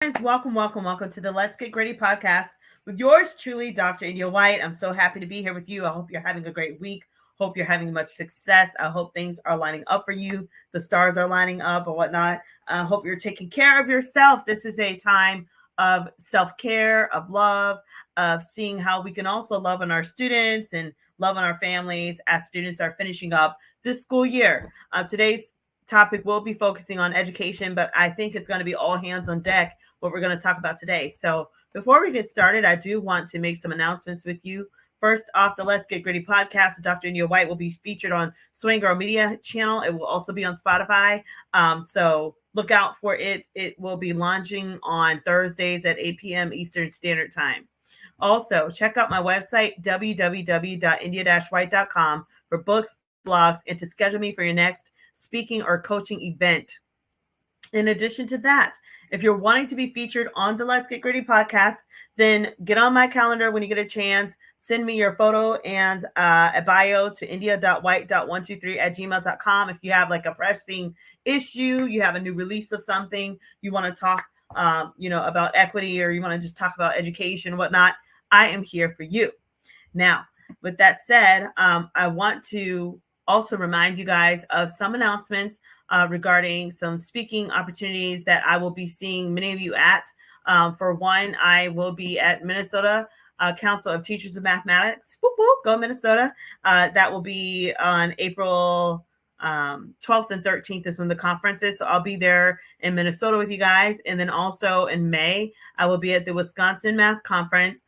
Friends, welcome to the Let's Get Gritty podcast with yours truly, Dr. India White. I'm so happy to be here with you. I hope you're having a great week. Hope you're having much success. I hope things are lining up for you. The stars are lining up or whatnot. I hope you're taking care of yourself. This is a time of self-care, of love, of seeing how we can also love on our students and love on our families as students are finishing up this school year. Today's topic will be focusing on education, but I think it's going to be all hands on deck what we're going to talk about today. So before we get started, I do want to make some announcements with you. First off, the Let's Get Gritty podcast with Dr. India White will be featured on Swing Girl Media channel. It will also be on Spotify. So look out for it. It will be launching on Thursdays at 8 p.m. Eastern Standard Time. Also, check out my website, www.india-white.com, for books, blogs, and to schedule me for your next speaking or coaching event. In addition to that, if you're wanting to be featured on the Let's Get Gritty podcast, then get on my calendar when you get a chance. Send me your photo and a bio to india.white.123@gmail.com. If you have like a pressing issue, you have a new release of something, you want to talk, about equity, or you want to just talk about education, whatnot, I am here for you. Now, with that said, I want to also remind you guys of some announcements regarding some speaking opportunities that I will be seeing many of you at. For one, I will be at Minnesota Council of Teachers of Mathematics. Whoop, whoop, go Minnesota. That will be on April 12th and 13th is when the conference is. So I'll be there in Minnesota with you guys. And then also in May, I will be at the Wisconsin Math Conference.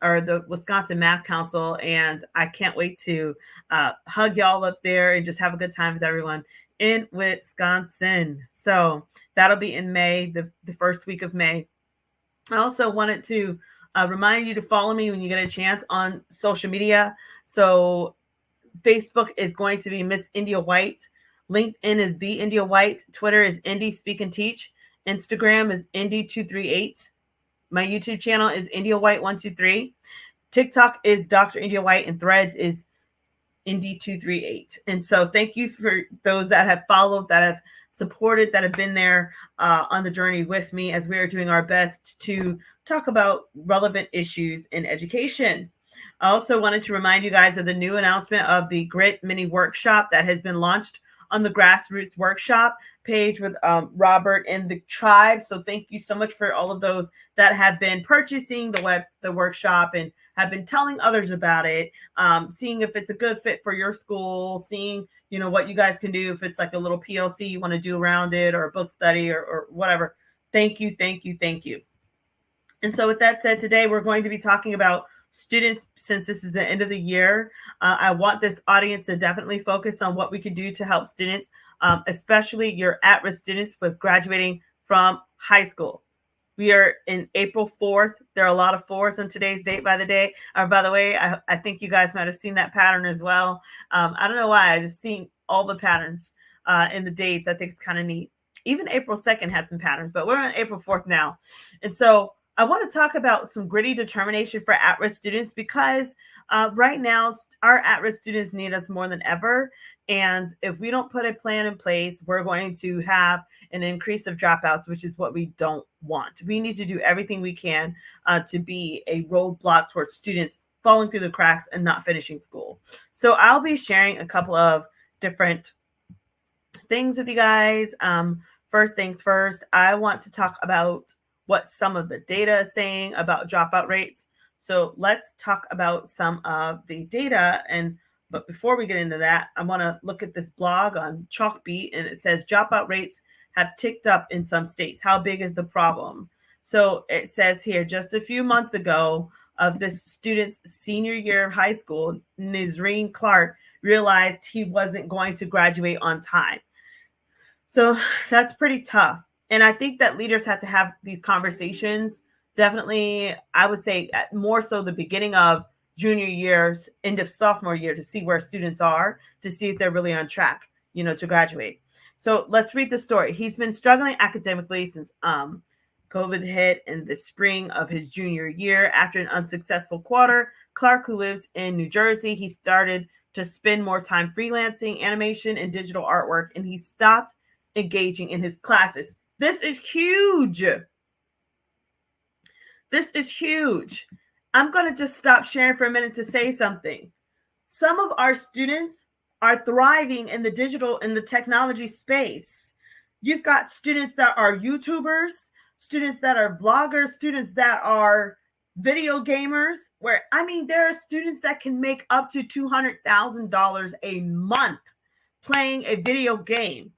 Or the Wisconsin Math Council, and I can't wait to hug y'all up there and just have a good time with everyone in Wisconsin. So that'll be in May, the first week of May. I also wanted to remind you to follow me when you get a chance on social media. So Facebook is going to be Miss India White. LinkedIn is The India White. Twitter is Indy Speak and Teach. Instagram is Indy238. My YouTube channel is India White 123. TikTok is Dr. India White, and Threads is Indy238. And so thank you for those that have followed, that have supported, that have been there on the journey with me as we are doing our best to talk about relevant issues in education. I also wanted to remind you guys of the new announcement of the Grit Mini Workshop that has been launched on the Grassroots Workshop page with Robert and the tribe. So thank you so much for all of those that have been purchasing the workshop and have been telling others about it, seeing if it's a good fit for your school, seeing what you guys can do, if it's like a little PLC you want to do around it, or a book study, or whatever. Thank you. And so with that said, today we're going to be talking about students. Since this is the end of the year, I want this audience to definitely focus on what we can do to help students, especially your at-risk students with graduating from high school. We are in April 4th. There are a lot of 4s on today's date, by the way. I think you guys might have seen that pattern as well. I don't know why. I just seen all the patterns in the dates. I think it's kind of neat. Even April 2nd had some patterns, but we're on April 4th now. And so I want to talk about some gritty determination for at-risk students, because right now our at-risk students need us more than ever. And if we don't put a plan in place, we're going to have an increase of dropouts, which is what we don't want. We need to do everything we can to be a roadblock towards students falling through the cracks and not finishing school. So I'll be sharing a couple of different things with you guys. First things first, I want to talk about what some of the data is saying about dropout rates. So let's talk about some of the data. But before we get into that, I want to look at this blog on Chalkbeat, and it says dropout rates have ticked up in some states. How big is the problem? So it says here, just a few months ago of this student's senior year of high school, Nazreen Clark realized he wasn't going to graduate on time. So that's pretty tough. And I think that leaders have to have these conversations. Definitely, I would say more so the beginning of junior years, end of sophomore year, to see where students are, to see if they're really on track, to graduate. So let's read the story. He's been struggling academically since COVID hit in the spring of his junior year. After an unsuccessful quarter, Clark, who lives in New Jersey, he started to spend more time freelancing animation and digital artwork, and he stopped engaging in his classes. This is huge. This is huge. I'm going to just stop sharing for a minute to say something. Some of our students are thriving in the technology space. You've got students that are YouTubers, students that are vloggers, students that are video gamers, where, I mean, there are students that can make up to $200,000 a month playing a video game.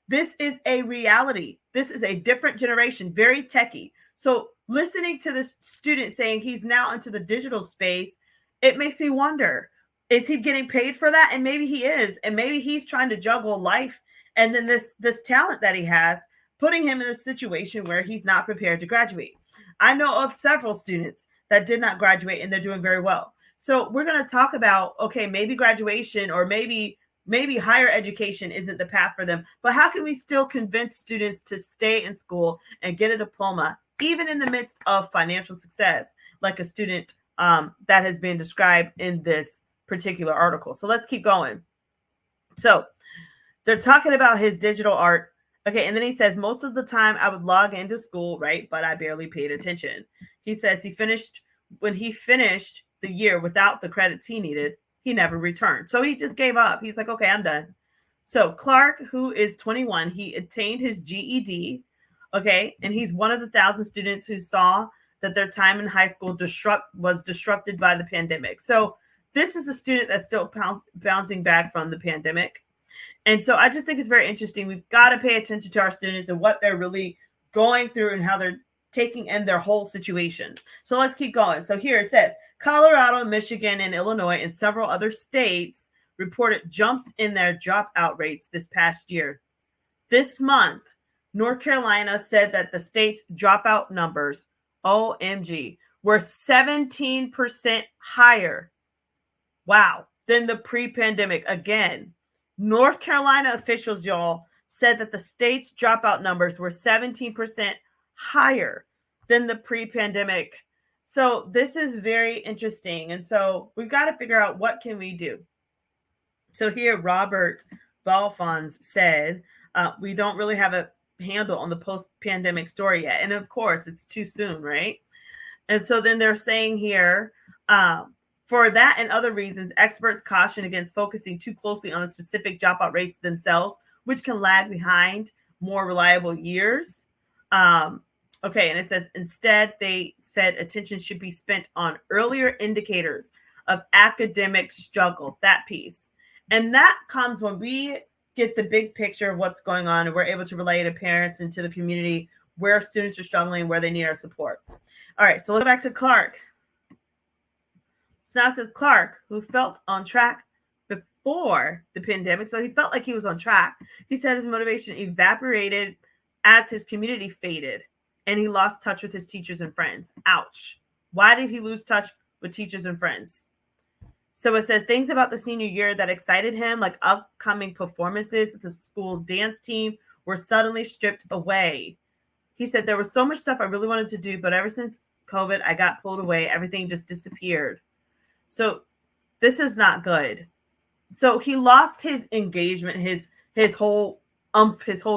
This is a reality. This is a different generation, very techie. So listening to this student saying he's now into the digital space, it makes me wonder, is he getting paid for that? And maybe he is. And maybe he's trying to juggle life and then this talent that he has, putting him in a situation where he's not prepared to graduate. I know of several students that did not graduate and they're doing very well. So we're going to talk about, okay, maybe graduation or maybe higher education isn't the path for them, but how can we still convince students to stay in school and get a diploma, even in the midst of financial success, like a student that has been described in this particular article. So let's keep going. So they're talking about his digital art. Okay, and then he says, most of the time I would log into school, right, but I barely paid attention. He says when he finished the year without the credits he needed, he never returned. So he just gave up. He's like, okay, I'm done. So Clark, who is 21, he attained his GED, okay, and he's one of the 1,000 students who saw that their time in high school was disrupted by the pandemic. So this is a student that's still bouncing back from the pandemic. And so I just think it's very interesting. We've got to pay attention to our students and what they're really going through and how they're taking in their whole situation. So let's keep going. So here it says, Colorado, Michigan, and Illinois, and several other states reported jumps in their dropout rates this past year. This month, North Carolina said that the state's dropout numbers, OMG, were 17% higher. Wow. Than the pre-pandemic. Again, North Carolina officials, y'all, said that the state's dropout numbers were 17% higher than the pre-pandemic. So this is very interesting. And so we've got to figure out, what can we do? So here, Robert Balfons said, we don't really have a handle on the post-pandemic story yet. And of course, it's too soon, right? And so then they're saying here, for that and other reasons, experts caution against focusing too closely on the specific dropout rates themselves, which can lag behind more reliable years. Okay, and it says, instead, they said attention should be spent on earlier indicators of academic struggle, that piece. And that comes when we get the big picture of what's going on and we're able to relay to parents and to the community where students are struggling, where they need our support. All right, so let's go back to Clark. So now it says Clark, who felt on track before the pandemic, so he felt like he was on track. He said his motivation evaporated as his community faded and he lost touch with his teachers and friends. Ouch. Why did he lose touch with teachers and friends? So it says things about the senior year that excited him, like upcoming performances with the school dance team, were suddenly stripped away. He said, there was so much stuff I really wanted to do, but ever since COVID, I got pulled away. Everything just disappeared. So this is not good. So he lost his engagement, his whole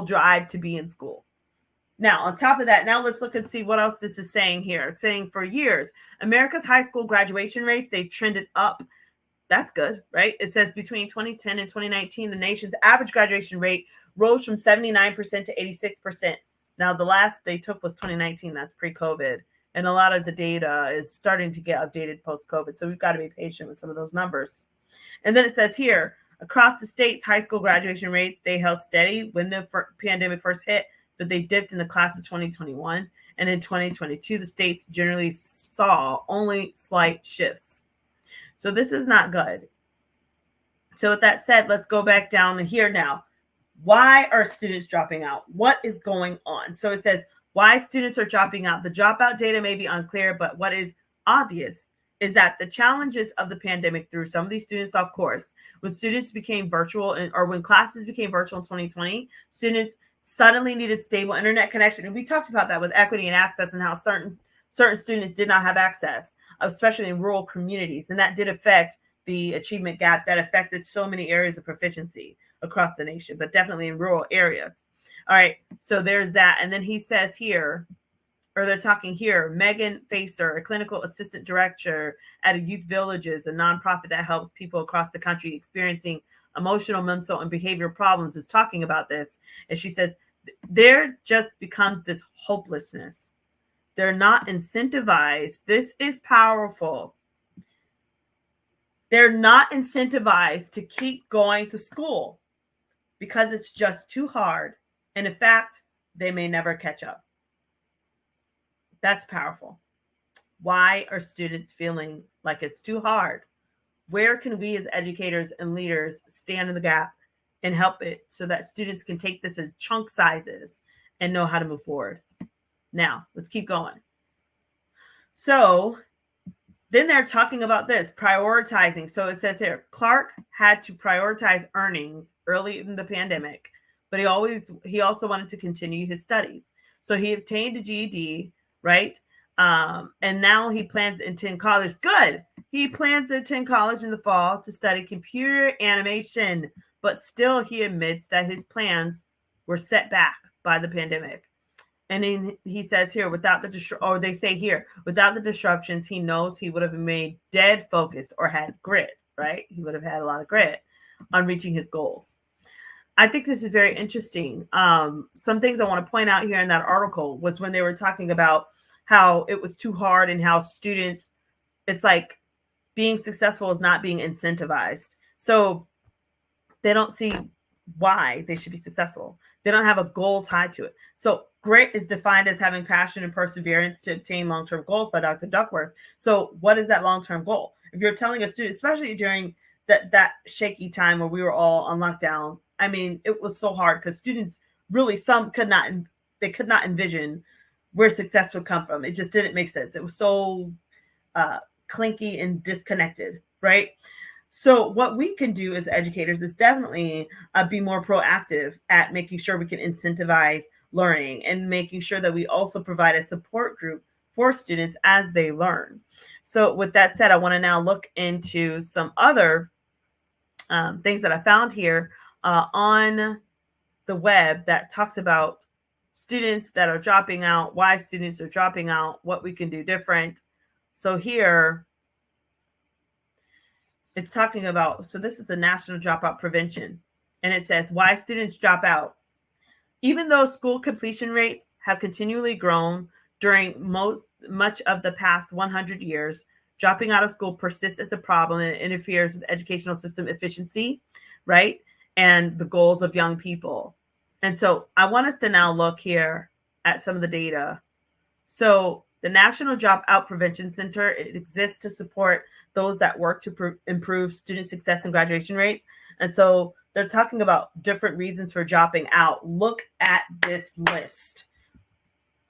drive to be in school. Now, on top of that, now let's look and see what else this is saying here. It's saying for years, America's high school graduation rates, they've trended up. That's good, right? It says between 2010 and 2019, the nation's average graduation rate rose from 79% to 86%. Now, the last they took was 2019. That's pre-COVID. And a lot of the data is starting to get updated post-COVID. So we've got to be patient with some of those numbers. And then it says here, across the state's high school graduation rates, they held steady when the pandemic first hit, but they dipped in the class of 2021. And in 2022, the states generally saw only slight shifts. So this is not good. So with that said, let's go back down to here now. Why are students dropping out? What is going on? So it says why students are dropping out. The dropout data may be unclear, but what is obvious is that the challenges of the pandemic threw some of these students off course. When students became virtual or when classes became virtual in 2020, students suddenly needed stable internet connection. And we talked about that with equity and access and how certain students did not have access, especially in rural communities. And that did affect the achievement gap that affected so many areas of proficiency across the nation, but definitely in rural areas. All right. So there's that. And then he says here, or they're talking here, Megan Facer, a clinical assistant director at a Youth Villages, a nonprofit that helps people across the country experiencing emotional, mental, and behavioral problems, is talking about this. And she says, there just becomes this hopelessness. They're not incentivized. This is powerful. They're not incentivized to keep going to school because it's just too hard. And in fact, they may never catch up. That's powerful. Why are students feeling like it's too hard? Where can we as educators and leaders stand in the gap and help it so that students can take this as chunk sizes and know how to move forward? Now, let's keep going. So then they're talking about this, prioritizing. So it says here, Clark had to prioritize earnings early in the pandemic, but he also wanted to continue his studies. So he obtained a GED, right? And now he plans to attend college. Good. He plans to attend college in the fall to study computer animation, but still he admits that his plans were set back by the pandemic. And then he says here, without the disruptions, he knows he would have made dead focused or had grit, right? He would have had a lot of grit on reaching his goals. I think this is very interesting. Some things I want to point out here in that article was when they were talking about how it was too hard and how students, it's like being successful is not being incentivized. So they don't see why they should be successful. They don't have a goal tied to it. So grit is defined as having passion and perseverance to obtain long-term goals by Dr. Duckworth. So what is that long-term goal? If you're telling a student, especially during that shaky time where we were all on lockdown, I mean, it was so hard because students really, some could not envision where success would come from. It just didn't make sense. It was so clinky and disconnected, right? So what we can do as educators is definitely be more proactive at making sure we can incentivize learning and making sure that we also provide a support group for students as they learn. So with that said, I want to now look into some other things that I found here on the web that talks about students that are dropping out, why students are dropping out, what we can do different. So here, it's talking about, so this is the National Dropout Prevention, and it says why students drop out. Even though school completion rates have continually grown during much of the past 100 years, dropping out of school persists as a problem and interferes with educational system efficiency, right? And the goals of young people. And so I want us to now look here at some of the data. So the National Dropout Prevention Center, it exists to support those that work to improve student success and graduation rates. And so they're talking about different reasons for dropping out. Look at this list.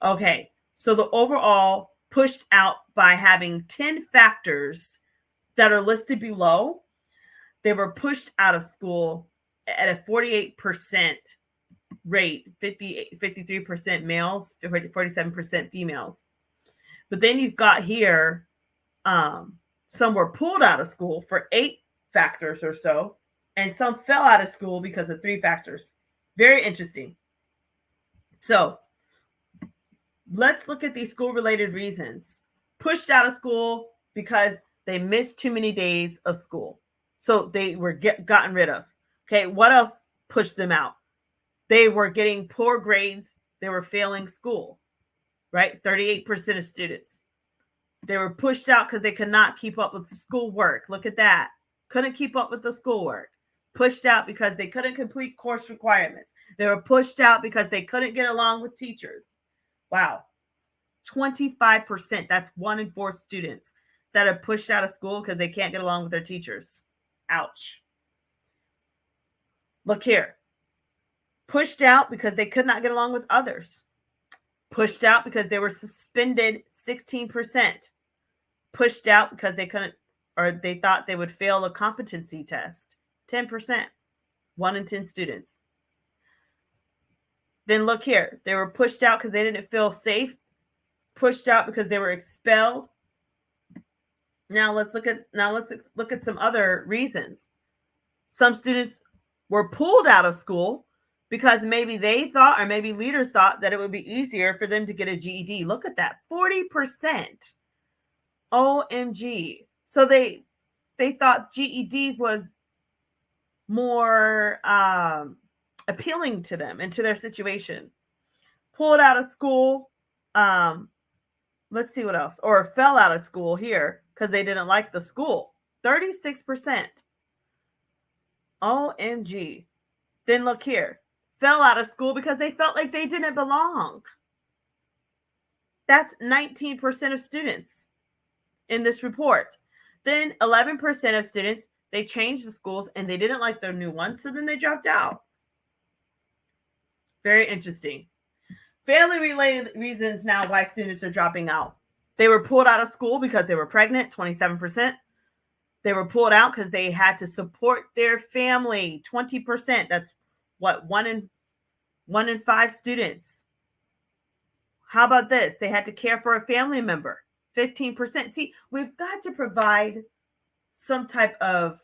Okay, so the overall pushed out by having 10 factors that are listed below. They were pushed out of school at a 48% rate, 53% males, 47% females. But then you've got here, some were pulled out of school for 8 factors or so, and some fell out of school because of 3 factors. Very interesting. So let's look at these school-related reasons. Pushed out of school because they missed too many days of school. So they were gotten rid of. Okay, what else pushed them out? They were getting poor grades. They were failing school, right? 38% of students. They were pushed out because they could not keep up with the schoolwork. Look at that. Couldn't keep up with the schoolwork. Pushed out because they couldn't complete course requirements. They were pushed out because they couldn't get along with teachers. Wow. 25%. That's 1 in 4 students that are pushed out of school because they can't get along with their teachers. Ouch. Look here. Pushed out because they could not get along with others. Pushed out because they were suspended, 16%. Pushed out because they couldn't, or they thought they would fail a competency test, 10%. 1 in 10 students. Then look here. They were pushed out because they didn't feel safe. Pushed out because they were expelled. Now let's look at some other reasons. Some students were pulled out of school because maybe they thought, or maybe leaders thought, that it would be easier for them to get a GED. Look at that, 40%. OMG. So they thought GED was more appealing to them and to their situation. Pulled out of school. Let's see what else. Or fell out of school here because they didn't like the school. 36%. OMG. Then look here. Fell out of school because they felt like they didn't belong. That's 19% of students in this report. Then 11% of students, they changed the schools and they didn't like their new one, so then they dropped out. Very interesting. Family related reasons now why students are dropping out. They were pulled out of school because they were pregnant, 27%. They were pulled out because they had to support their family, 20%. That's what, one in five students. How about this? They had to care for a family member, 15%. See, we've got to provide some type of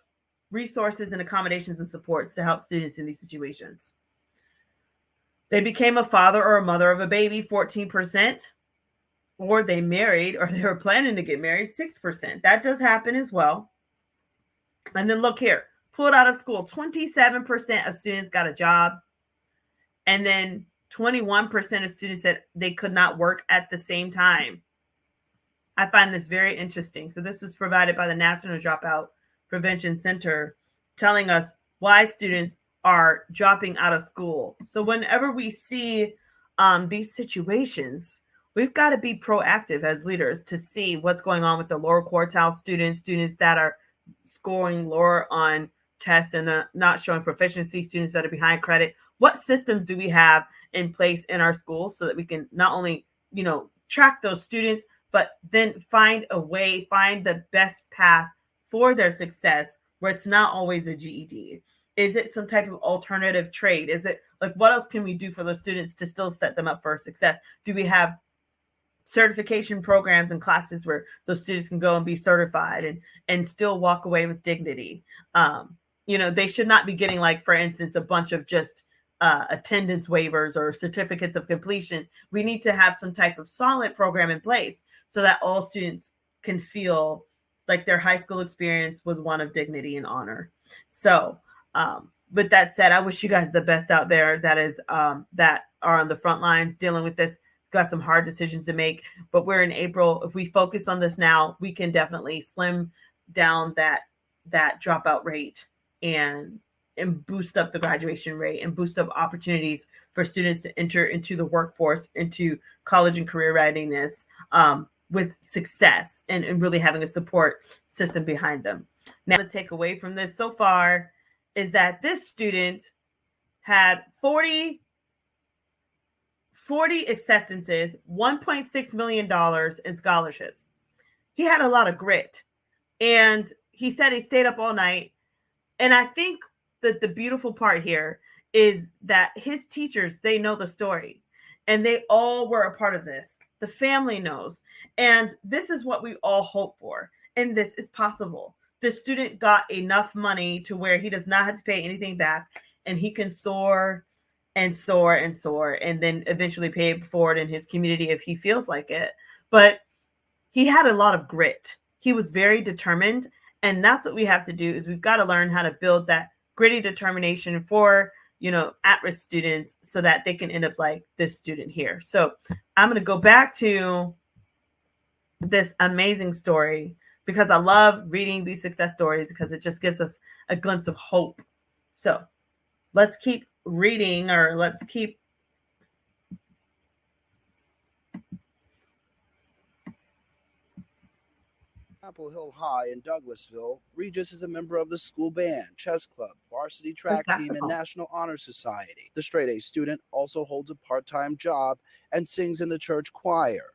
resources and accommodations and supports to help students in these situations. They became a father or a mother of a baby, 14%, or they married or they were planning to get married, 6%. That does happen as well. And then look here, pulled out of school, 27% of students got a job. And then 21% of students said they could not work at the same time. I find this very interesting. So this was provided by the National Dropout Prevention Center, telling us why students are dropping out of school. So whenever we see these situations, we've got to be proactive as leaders to see what's going on with the lower quartile students that are scoring lower on tests and not showing proficiency, students that are behind credit. What systems do we have in place in our schools so that we can not only, track those students, but then find a way, find the best path for their success where it's not always a GED? Is it some type of alternative trade? Is it like, what else can we do for those students to still set them up for success? Do we have certification programs and classes where those students can go and be certified and still walk away with dignity? They should not be getting, like, for instance, a bunch of just attendance waivers or certificates of completion. We need to have some type of solid program in place so that all students can feel like their high school experience was one of dignity and honor. So, with that said, I wish you guys the best out there that are on the front lines dealing with this. Got some hard decisions to make, but we're in April. If we focus on this now, we can definitely slim down that dropout rate and boost up the graduation rate and boost up opportunities for students to enter into the workforce, into college and career readiness with success and really having a support system behind them. Now, the takeaway from this so far is that this student had 40 acceptances, $1.6 million in scholarships. He had a lot of grit. And he said he stayed up all night. And I think that the beautiful part here is that his teachers, they know the story. And they all were a part of this. The family knows. And this is what we all hope for. And this is possible. The student got enough money to where he does not have to pay anything back. And he can soar and soar and soar, and then eventually pay it forward in his community if he feels like it. But he had a lot of grit. He was very determined, and that's what we have to do. Is we've got to learn how to build that gritty determination for at-risk students so that they can end up like this student here. So I'm going to go back to this amazing story because I love reading these success stories because it just gives us a glimpse of hope. So let's keep reading, or let's keep Apple Hill High in Douglasville, Regis is a member of the school band, chess club, varsity track team, and National Honor Society. The straight A student also holds a part-time job and sings in the church choir.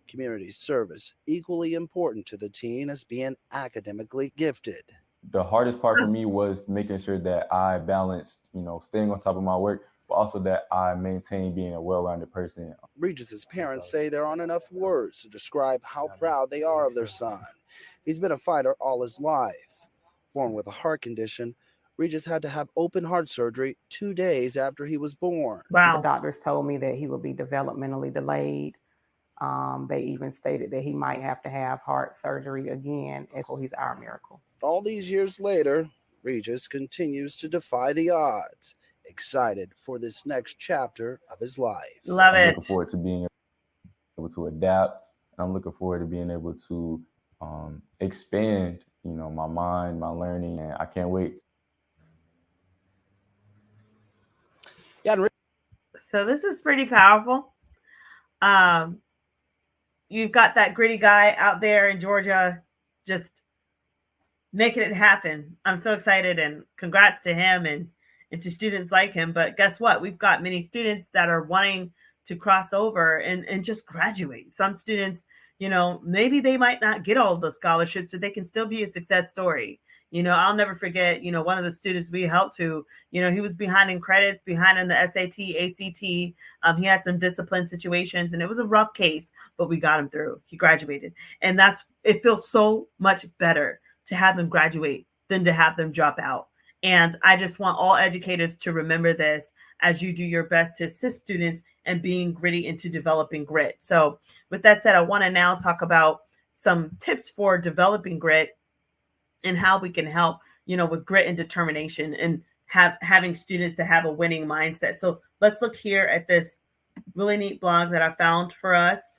Community service, equally important to the teen as being academically gifted. The hardest part for me was making sure that I balanced, staying on top of my work, but also that I maintain being a well-rounded person. Regis's parents say there aren't enough words to describe how proud they are of their son. He's been a fighter all his life. Born with a heart condition, Regis had to have open heart surgery 2 days after he was born. The Wow. doctors told me that he would be developmentally delayed. They even stated that he might have to have heart surgery again before he's our miracle. All these years later, Regis continues to defy the odds, excited for this next chapter of his life. Love I'm looking it. forward to being able to adapt. And I'm looking forward to being able to expand, my mind, my learning, and I can't wait. Yeah, and So this is pretty powerful. Um, you've got that gritty guy out there in Georgia just making it happen. I'm so excited, and congrats to him and to students like him. But guess what? We've got many students that are wanting to cross over and just graduate. Some students, maybe they might not get all of the scholarships, but they can still be a success story. I'll never forget, one of the students we helped who, he was behind in credits, behind in the SAT, ACT. He had some discipline situations and it was a rough case, but we got him through. He graduated. And it feels so much better to have them graduate than to have them drop out. And I just want all educators to remember this as you do your best to assist students and being gritty into developing grit. So with that said, I want to now talk about some tips for developing grit and how we can help, with grit and determination and having students to have a winning mindset. So let's look here at this really neat blog that I found for us.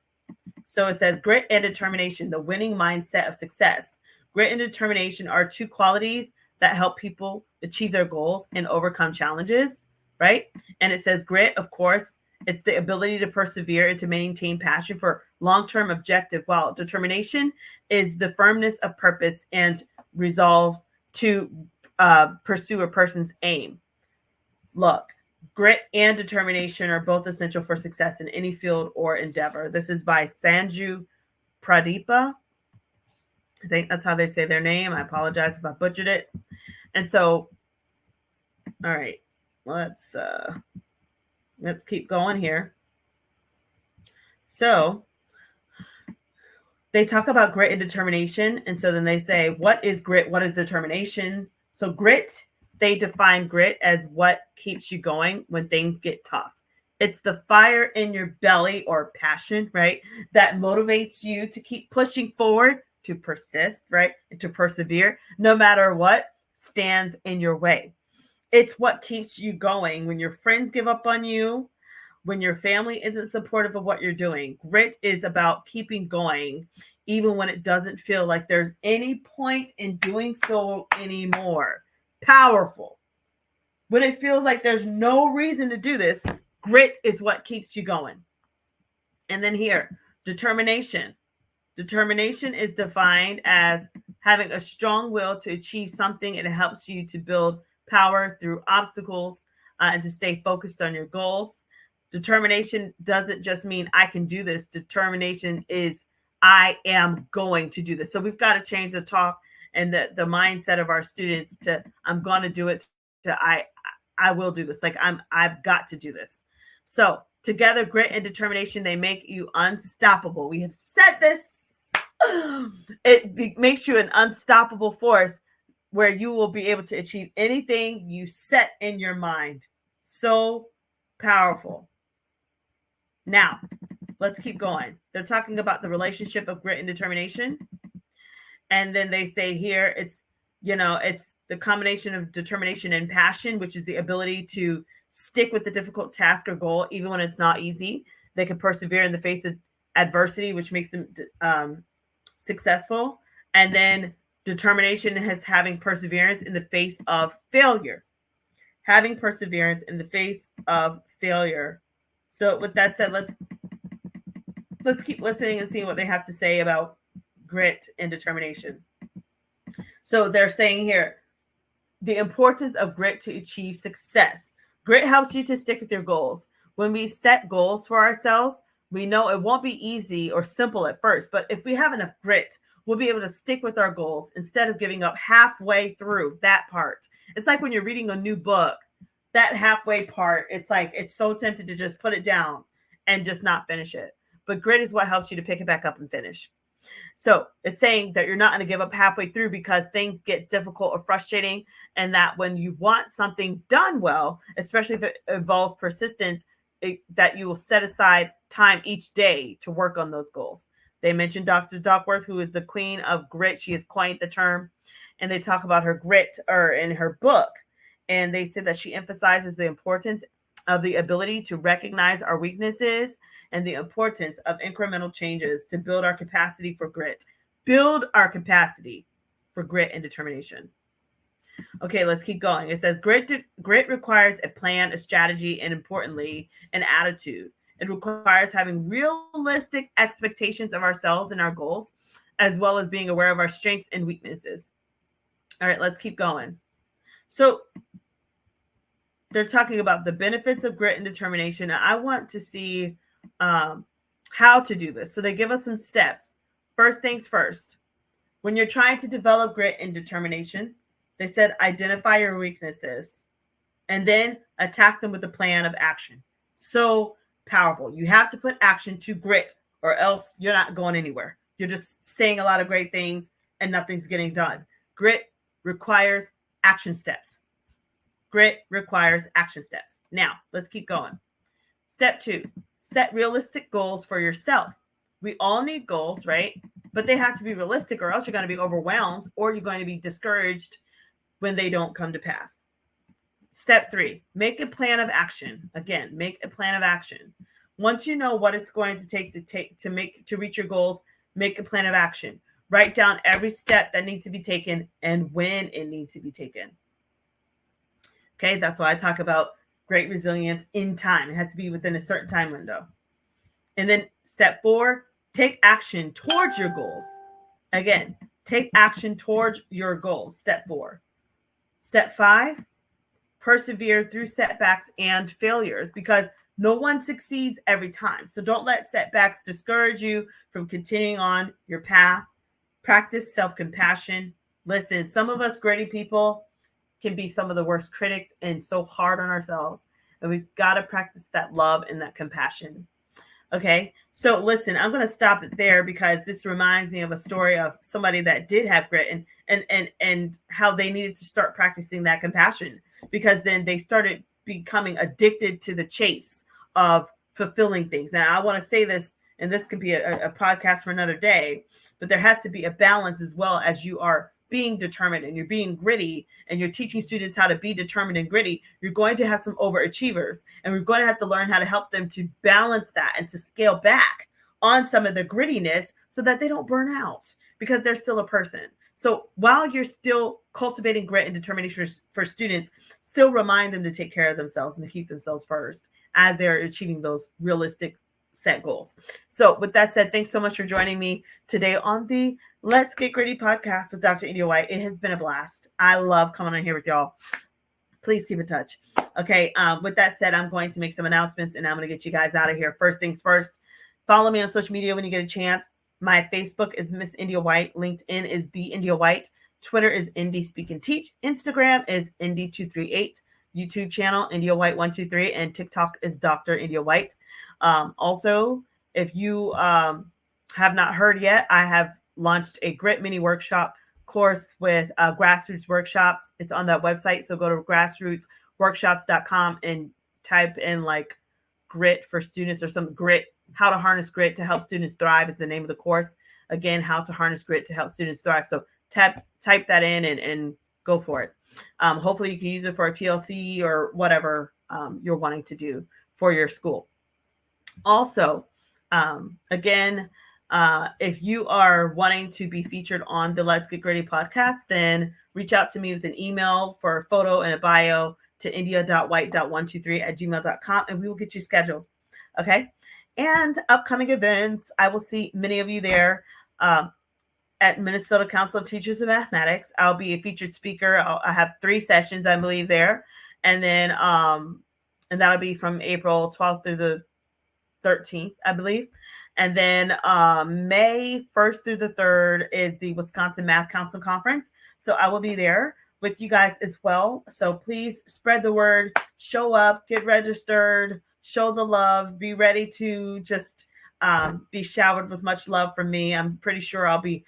So it says grit and determination, the winning mindset of success. Grit and determination are two qualities that help people achieve their goals and overcome challenges, right? And it says grit, of course, it's the ability to persevere and to maintain passion for long-term objective, while determination is the firmness of purpose and resolve to pursue a person's aim. Look, grit and determination are both essential for success in any field or endeavor. This is by Sanju Pradeepa. I think that's how they say their name. I apologize if I butchered it. And so, all right, let's keep going here. So they talk about grit and determination. And so then they say, what is grit? What is determination? So grit, they define grit as what keeps you going when things get tough. It's the fire in your belly or passion, right? That motivates you to keep pushing forward, to persist, right? And to persevere, no matter what stands in your way. It's what keeps you going when your friends give up on you, when your family isn't supportive of what you're doing. Grit is about keeping going, even when it doesn't feel like there's any point in doing so anymore. Powerful. When it feels like there's no reason to do this, grit is what keeps you going. And then here, determination. Determination is defined as having a strong will to achieve something. It helps you to build power through obstacles and to stay focused on your goals. Determination doesn't just mean I can do this. Determination is I am going to do this. So we've got to change the talk and the mindset of our students to I'm going to do it, to I will do this. Like I've got to do this. So together, grit and determination, they make you unstoppable. We have said this. It makes you an unstoppable force where you will be able to achieve anything you set in your mind. So powerful. Now, let's keep going. They're talking about the relationship of grit and determination. And then they say here, it's the combination of determination and passion, which is the ability to stick with the difficult task or goal, even when it's not easy. They can persevere in the face of adversity, which makes them successful. And then determination is having perseverance in the face of failure. Having perseverance in the face of failure. So with that said, let's keep listening and seeing what they have to say about grit and determination. So they're saying here, the importance of grit to achieve success. Grit helps you to stick with your goals. When we set goals for ourselves, we know it won't be easy or simple at first, but if we have enough grit, we'll be able to stick with our goals instead of giving up halfway through that part. It's like when you're reading a new book, that halfway part, it's like it's so tempted to just put it down and just not finish it. But grit is what helps you to pick it back up and finish. So it's saying that you're not going to give up halfway through because things get difficult or frustrating, and that when you want something done well, especially if it involves persistence, that you will set aside time each day to work on those goals. They mentioned Dr. Duckworth, who is the queen of grit. She has coined the term, and they talk about her grit or in her book. And they said that she emphasizes the importance of the ability to recognize our weaknesses and the importance of incremental changes to build our capacity for grit. Build our capacity for grit and determination. Okay, let's keep going. It says grit requires a plan, a strategy, and importantly, an attitude. It requires having realistic expectations of ourselves and our goals, as well as being aware of our strengths and weaknesses. All right, let's keep going. So they're talking about the benefits of grit and determination. And I want to see how to do this. So they give us some steps. First things first, when you're trying to develop grit and determination, they said identify your weaknesses and then attack them with a plan of action. So powerful. You have to put action to grit, or else you're not going anywhere. You're just saying a lot of great things and nothing's getting done. Grit requires action steps. Grit requires action steps. Now, let's keep going. Step 2, set realistic goals for yourself. We all need goals, right? But they have to be realistic, or else you're going to be overwhelmed, or you're going to be discouraged when they don't come to pass. Step 3, make a plan of action. Again, make a plan of action. Once you know what it's going to take to reach your goals, make a plan of action. Write down every step that needs to be taken and when it needs to be taken. Okay, that's why I talk about great resilience in time. It has to be within a certain time window. And then step 4, take action towards your goals. Again, take action towards your goals. Step 4. Step 5, persevere through setbacks and failures, because no one succeeds every time. So don't let setbacks discourage you from continuing on your path. Practice self-compassion. Listen, some of us gritty people can be some of the worst critics and so hard on ourselves. And we've got to practice that love and that compassion. Okay, so listen, I'm going to stop it there because this reminds me of a story of somebody that did have grit and how they needed to start practicing that compassion, because then they started becoming addicted to the chase of fulfilling things. And I want to say this, and this could be a podcast for another day, but there has to be a balance as well. As you are being determined and you're being gritty and you're teaching students how to be determined and gritty, you're going to have some overachievers, and we're going to have to learn how to help them to balance that and to scale back on some of the grittiness so that they don't burn out, because they're still a person. So while you're still cultivating grit and determination for students, still remind them to take care of themselves and to keep themselves first as they're achieving those realistic set goals. So with that said, thanks so much for joining me today on the Let's Get Gritty podcast with Dr. India White. It has been a blast. I love coming on here with y'all. Please keep in touch. Okay. With that said, I'm going to make some announcements and I'm going to get you guys out of here. First things first, follow me on social media when you get a chance. My Facebook is Miss India White. LinkedIn is The India White. Twitter is Indy Speak and Teach. Instagram is Indy238. YouTube channel, India White 123, and TikTok is Dr. India White. Also, if you have not heard yet, I have launched a Grit mini workshop course with grassroots workshops. It's on that website. So go to grassrootsworkshops.com and type in like grit for students or some grit, how to harness grit to help students thrive is the name of the course. Again, how to harness grit to help students thrive. So type that in and go for it. Hopefully you can use it for a PLC or whatever you're wanting to do for your school. Also, again, if you are wanting to be featured on the Let's Get Gritty podcast, then reach out to me with an email for a photo and a bio to india.white.123@gmail.com, and we will get you scheduled. Okay. And upcoming events, I will see many of you there. At Minnesota Council of Teachers of Mathematics, I'll be a featured speaker. I have 3 sessions, I believe, there. And then, and that'll be from April 12th through the 13th, I believe. And then May 1st through the 3rd is the Wisconsin Math Council Conference. So I will be there with you guys as well. So please spread the word, show up, get registered, show the love, be ready to just be showered with much love from me. I'm pretty sure I'll be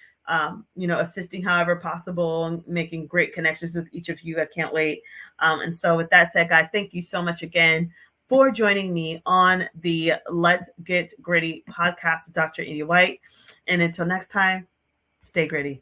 assisting however possible and making great connections with each of you. I can't wait. And so with that said, guys, thank you so much again for joining me on the Let's Get Gritty podcast with Dr. India White. And until next time, stay gritty.